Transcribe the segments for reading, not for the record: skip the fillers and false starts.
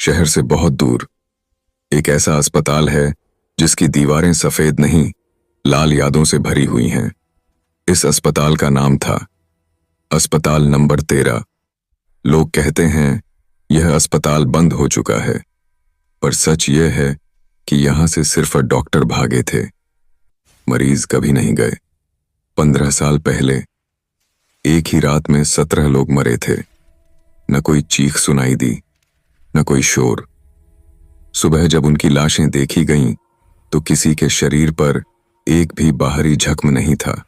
शहर से बहुत दूर एक ऐसा अस्पताल है जिसकी दीवारें सफेद नहीं, लाल यादों से भरी हुई हैं। इस अस्पताल का नाम था अस्पताल नंबर 13। लोग कहते हैं यह अस्पताल बंद हो चुका है, पर सच यह है कि यहां से सिर्फ डॉक्टर भागे थे, मरीज कभी नहीं गए। 15 साल पहले एक ही रात में 17 लोग मरे थे। न कोई चीख सुनाई दी, न कोई शोर। सुबह जब उनकी लाशें देखी गईं, तो किसी के शरीर पर एक भी बाहरी जख्म नहीं था।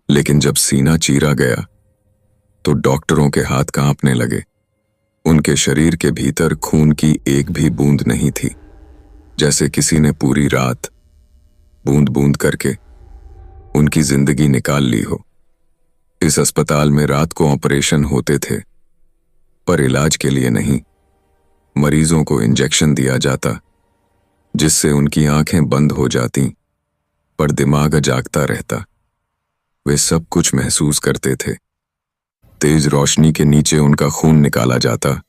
लेकिन जब सीना चीरा गया, तो डॉक्टरों के हाथ कांपने लगे। उनके शरीर के भीतर खून की एक भी बूंद नहीं थी, जैसे किसी ने पूरी रात बूंद बूंद करके उनकी जिंदगी निकाल ली हो। इस अस्पताल में रात को ऑपरेशन होते थे, पर इलाज के लिए नहीं। मरीजों को इंजेक्शन दिया जाता, जिससे उनकी आंखें बंद हो जाती, पर दिमाग जागता रहता। वे सब कुछ महसूस करते थे। तेज रोशनी के नीचे उनका खून निकाला जाता,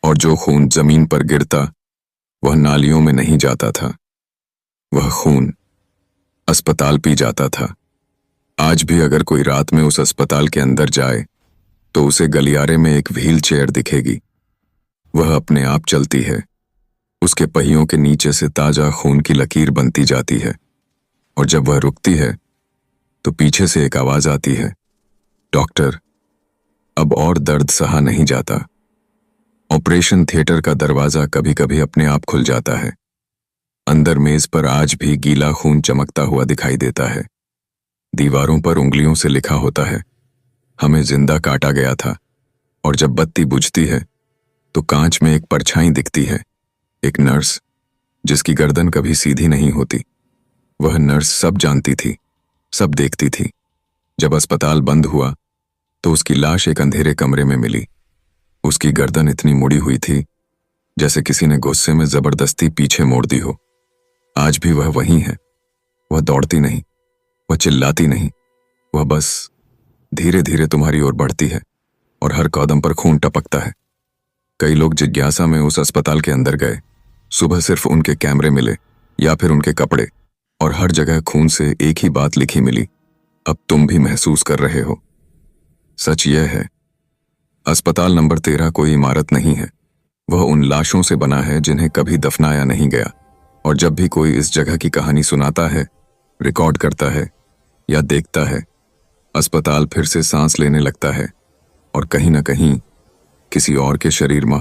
और जो खून जमीन पर गिरता वह नालियों में नहीं जाता था, वह खून अस्पताल पी जाता था। आज भी अगर कोई रात में उस अस्पताल के अंदर जाए, तो उसे गलियारे में एक व्हील चेयर दिखेगी। वह अपने आप चलती है, उसके पहियों के नीचे से ताजा खून की लकीर बनती जाती है, और जब वह रुकती है तो पीछे से एक आवाज आती है, डॉक्टर, अब और दर्द सहा नहीं जाता। ऑपरेशन थिएटर का दरवाजा कभी कभी अपने आप खुल जाता है। अंदर मेज पर आज भी गीला खून चमकता हुआ दिखाई देता है। दीवारों पर उंगलियों से लिखा होता है, हमें जिंदा काटा गया था। और जब बत्ती बुझती है, तो कांच में एक परछाई दिखती है, एक नर्स, जिसकी गर्दन कभी सीधी नहीं होती। वह नर्स सब जानती थी, सब देखती थी। जब अस्पताल बंद हुआ, तो उसकी लाश एक अंधेरे कमरे में मिली। उसकी गर्दन इतनी मुड़ी हुई थी, जैसे किसी ने गुस्से में जबरदस्ती पीछे मोड़ दी हो। आज भी वह वहीं है। वह दौड़ती नहीं, वह चिल्लाती नहीं, वह बस धीरे धीरे तुम्हारी ओर बढ़ती है, और हर कदम पर खून टपकता है। कई लोग जिज्ञासा में उस अस्पताल के अंदर गए। सुबह सिर्फ उनके कैमरे मिले, या फिर उनके कपड़े, और हर जगह खून से एक ही बात लिखी मिली, अब तुम भी महसूस कर रहे हो। सच यह है, अस्पताल नंबर 13 कोई इमारत नहीं है। वह उन लाशों से बना है जिन्हें कभी दफनाया नहीं गया। और जब भी कोई इस जगह की कहानी सुनाता है, रिकॉर्ड करता है या देखता है, अस्पताल फिर से सांस लेने लगता है, और कहीं ना कहीं किसी और के शरीर में